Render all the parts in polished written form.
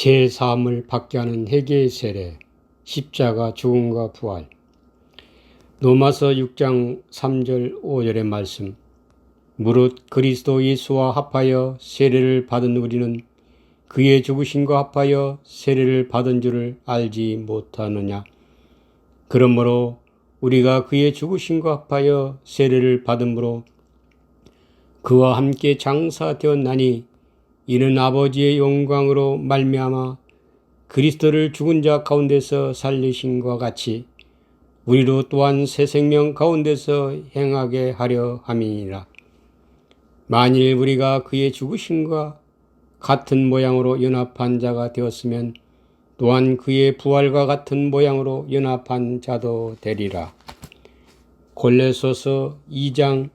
제3을 받게 하는 회개의 세례, 십자가 죽음과 부활. 로마서 6장 3절 5절의 말씀. 무릇 그리스도 예수와 합하여 세례를 받은 우리는 그의 죽으심과 합하여 세례를 받은 줄을 알지 못하느냐. 그러므로 우리가 그의 죽으심과 합하여 세례를 받음으로 그와 함께 장사되었나니 이는 아버지의 영광으로 말미암아 그리스도를 죽은 자 가운데서 살리심과 같이 우리로 또한 새 생명 가운데서 행하게 하려 함이니라. 만일 우리가 그의 죽으심과 같은 모양으로 연합한 자가 되었으면 또한 그의 부활과 같은 모양으로 연합한 자도 되리라. 골로새서 2장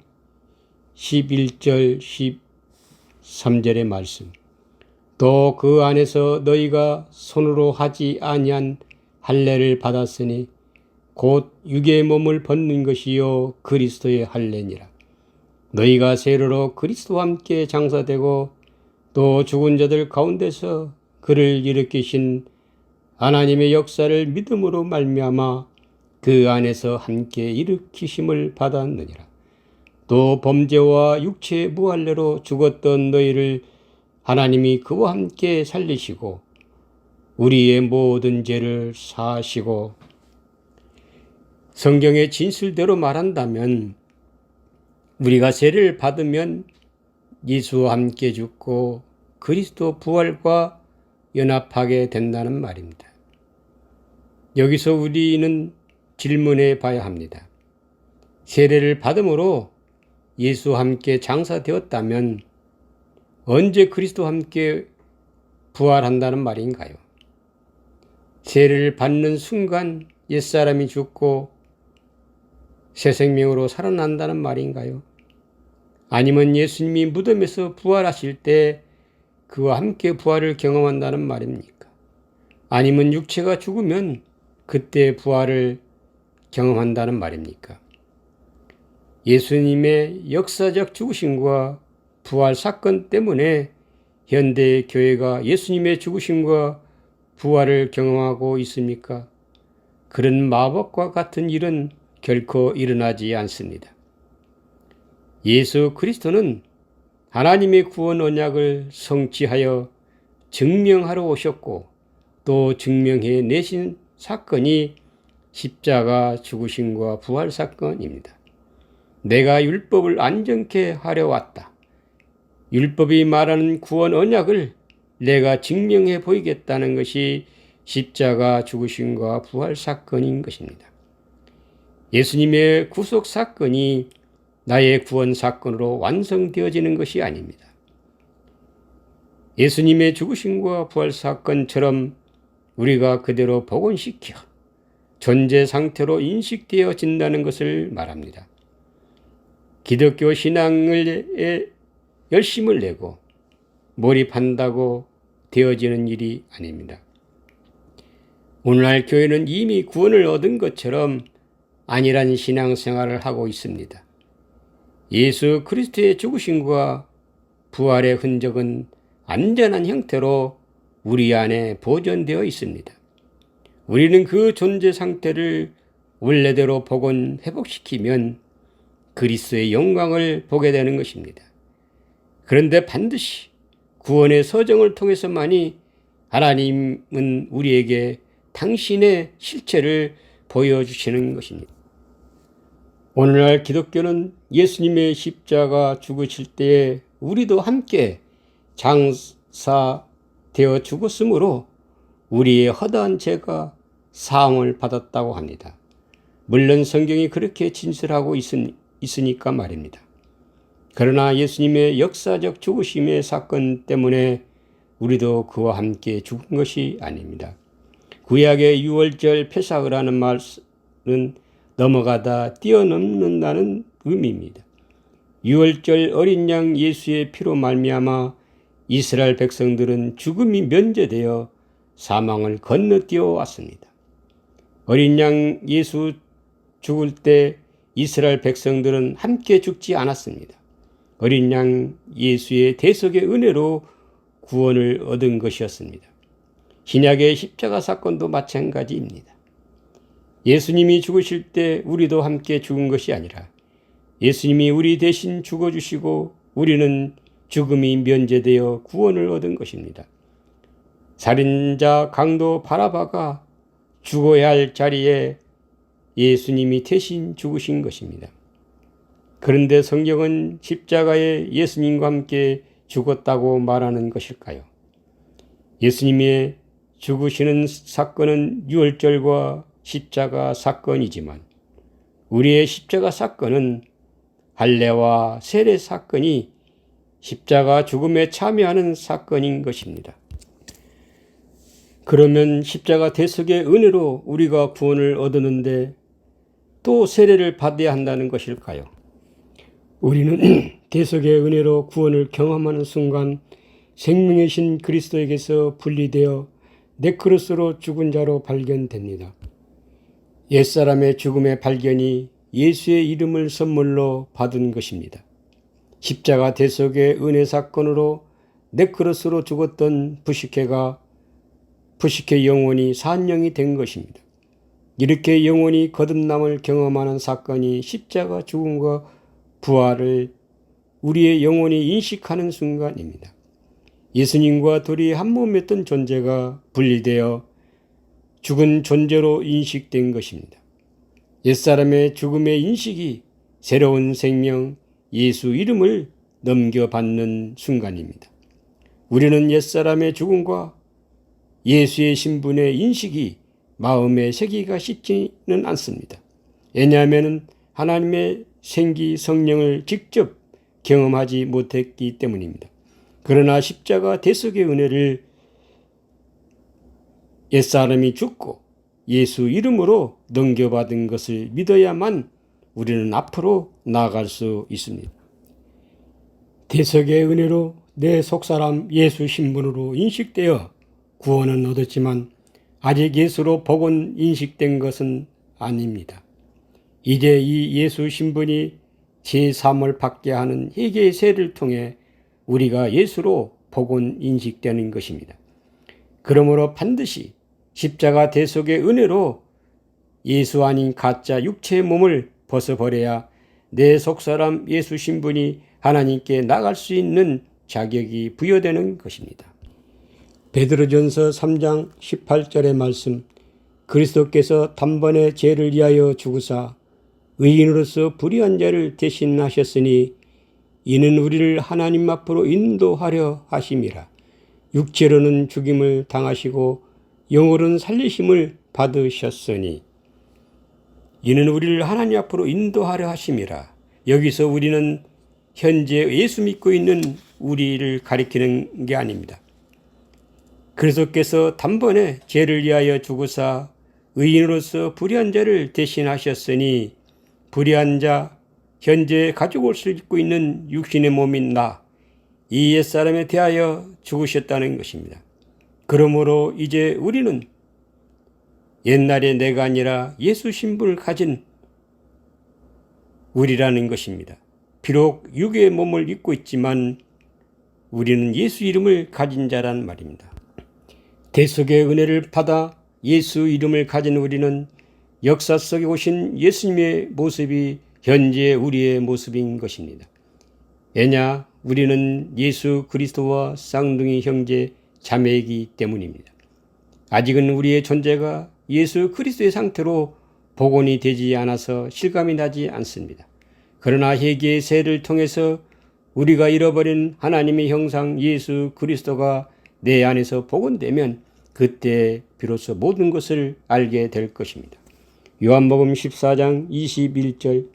11절 13절의 말씀. 또 그 안에서 너희가 손으로 하지 아니한 할례를 받았으니 곧 육의 몸을 벗는 것이요 그리스도의 할례니라. 너희가 세례로 그리스도와 함께 장사되고 또 죽은 자들 가운데서 그를 일으키신 하나님의 역사를 믿음으로 말미암아 그 안에서 함께 일으키심을 받았느니라. 또 범죄와 육체의 무할례로 죽었던 너희를 하나님이 그와 함께 살리시고 우리의 모든 죄를 사하시고. 성경의 진술대로 말한다면 우리가 세례를 받으면 예수와 함께 죽고 그리스도 부활과 연합하게 된다는 말입니다. 여기서 우리는 질문해 봐야 합니다. 세례를 받음으로 예수와 함께 장사되었다면 언제 그리스도와 함께 부활한다는 말인가요? 세례를 받는 순간 옛사람이 죽고 새 생명으로 살아난다는 말인가요? 아니면 예수님이 무덤에서 부활하실 때 그와 함께 부활을 경험한다는 말입니까? 아니면 육체가 죽으면 그때 부활을 경험한다는 말입니까? 예수님의 역사적 죽으심과 부활 사건 때문에 현대 교회가 예수님의 죽으심과 부활을 경험하고 있습니까? 그런 마법과 같은 일은 결코 일어나지 않습니다. 예수 그리스도는 하나님의 구원 언약을 성취하여 증명하러 오셨고 또 증명해 내신 사건이 십자가 죽으심과 부활 사건입니다. 내가 율법을 안정케 하려 왔다. 율법이 말하는 구원 언약을 내가 증명해 보이겠다는 것이 십자가 죽으심과 부활 사건인 것입니다. 예수님의 구속 사건이 나의 구원 사건으로 완성되어지는 것이 아닙니다. 예수님의 죽으심과 부활 사건처럼 우리가 그대로 복원시켜 존재 상태로 인식되어진다는 것을 말합니다. 기독교 신앙에 열심을 내고 몰입한다고 되어지는 일이 아닙니다. 오늘날 교회는 이미 구원을 얻은 것처럼 안일한 신앙생활을 하고 있습니다. 예수 그리스도의 죽으심과 부활의 흔적은 안전한 형태로 우리 안에 보존되어 있습니다. 우리는 그 존재 상태를 원래대로 복원 회복시키면 그리스도의 영광을 보게 되는 것입니다. 그런데 반드시 구원의 서정을 통해서만이 하나님은 우리에게 당신의 실체를 보여주시는 것입니다. 오늘날 기독교는 예수님의 십자가 죽으실 때에 우리도 함께 장사되어 죽었으므로 우리의 허다한 죄가 사함을 받았다고 합니다. 물론 성경이 그렇게 진술하고 있으니까 말입니다. 그러나 예수님의 역사적 죽으심의 사건 때문에 우리도 그와 함께 죽은 것이 아닙니다. 구약의 유월절 패사을 하는 말은 넘어가다 뛰어넘는다는 의미입니다. 유월절 어린 양 예수의 피로 말미암아 이스라엘 백성들은 죽음이 면제되어 사망을 건너뛰어 왔습니다. 어린 양 예수 죽을 때 이스라엘 백성들은 함께 죽지 않았습니다. 어린 양 예수의 대속의 은혜로 구원을 얻은 것이었습니다. 신약의 십자가 사건도 마찬가지입니다. 예수님이 죽으실 때 우리도 함께 죽은 것이 아니라 예수님이 우리 대신 죽어주시고 우리는 죽음이 면제되어 구원을 얻은 것입니다. 살인자 강도 바라바가 죽어야 할 자리에 예수님이 대신 죽으신 것입니다. 그런데 성경은 십자가에 예수님과 함께 죽었다고 말하는 것일까요? 예수님의 죽으시는 사건은 유월절과 십자가 사건이지만 우리의 십자가 사건은 할례와 세례 사건이 십자가 죽음에 참여하는 사건인 것입니다. 그러면 십자가 대속의 은혜로 우리가 구원을 얻었는데 또 세례를 받아야 한다는 것일까요? 우리는 대속의 은혜로 구원을 경험하는 순간 생명의 신 그리스도에게서 분리되어 네크로스로 죽은 자로 발견됩니다. 옛사람의 죽음의 발견이 예수의 이름을 선물로 받은 것입니다. 십자가 대속의 은혜 사건으로 네크로스로 죽었던 부식회 영혼이 산영이 된 것입니다. 이렇게 영혼이 거듭남을 경험하는 사건이 십자가 죽음과 부활을 우리의 영혼이 인식하는 순간입니다. 예수님과 둘이 한 몸이었던 존재가 분리되어 죽은 존재로 인식된 것입니다. 옛사람의 죽음의 인식이 새로운 생명, 예수 이름을 넘겨받는 순간입니다. 우리는 옛사람의 죽음과 예수의 신분의 인식이 마음에 새기가 쉽지는 않습니다. 왜냐하면 하나님의 생기 성령을 직접 경험하지 못했기 때문입니다. 그러나 십자가 대속의 은혜를 옛사람이 죽고 예수 이름으로 넘겨받은 것을 믿어야만 우리는 앞으로 나아갈 수 있습니다. 대속의 은혜로 내 속사람 예수 신분으로 인식되어 구원은 얻었지만 아직 예수로 복원 인식된 것은 아닙니다. 이제 이 예수 신분이 제3을 받게 하는 회개의 세를 통해 우리가 예수로 복원 인식되는 것입니다. 그러므로 반드시 십자가 대속의 은혜로 예수 아닌 가짜 육체의 몸을 벗어버려야 내 속사람 예수 신분이 하나님께 나갈 수 있는 자격이 부여되는 것입니다. 베드로전서 3장 18절의 말씀, 그리스도께서 단번에 죄를 위하여 죽으사 의인으로서 불의한 자를 대신하셨으니 이는 우리를 하나님 앞으로 인도하려 하심이라. 육체로는 죽임을 당하시고 영으로는 살리심을 받으셨으니 이는 우리를 하나님 앞으로 인도하려 하심이라. 여기서 우리는 현재 예수 믿고 있는 우리를 가리키는 게 아닙니다. 그리스도께서 단번에 죄를 위하여 죽으사 의인으로서 불의한 자를 대신하셨으니 불의한 자, 현재 가지고 올 수 있고 있는 육신의 몸인 나, 이 옛사람에 대하여 죽으셨다는 것입니다. 그러므로 이제 우리는 옛날의 내가 아니라 예수 신분을 가진 우리라는 것입니다. 비록 육의 몸을 입고 있지만 우리는 예수 이름을 가진 자란 말입니다. 대속의 은혜를 받아 예수 이름을 가진 우리는 역사 속에 오신 예수님의 모습이 현재 우리의 모습인 것입니다. 왜냐? 우리는 예수 그리스도와 쌍둥이 형제 자매이기 때문입니다. 아직은 우리의 존재가 예수 그리스도의 상태로 복원이 되지 않아서 실감이 나지 않습니다. 그러나 회개의 세를 통해서 우리가 잃어버린 하나님의 형상 예수 그리스도가 내 안에서 복원되면 그때 비로소 모든 것을 알게 될 것입니다. 요한복음 14장 21절,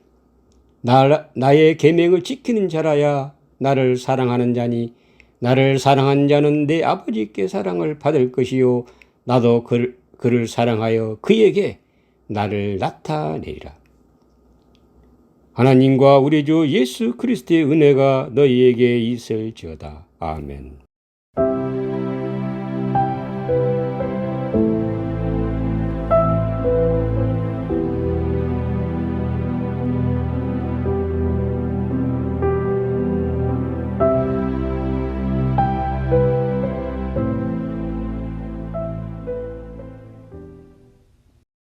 나의 계명을 지키는 자라야 나를 사랑하는 자니 나를 사랑한 자는 내 아버지께 사랑을 받을 것이요 나도 그를 사랑하여 그에게 나를 나타내리라. 하나님과 우리 주 예수 그리스도의 은혜가 너희에게 있을지어다. 아멘.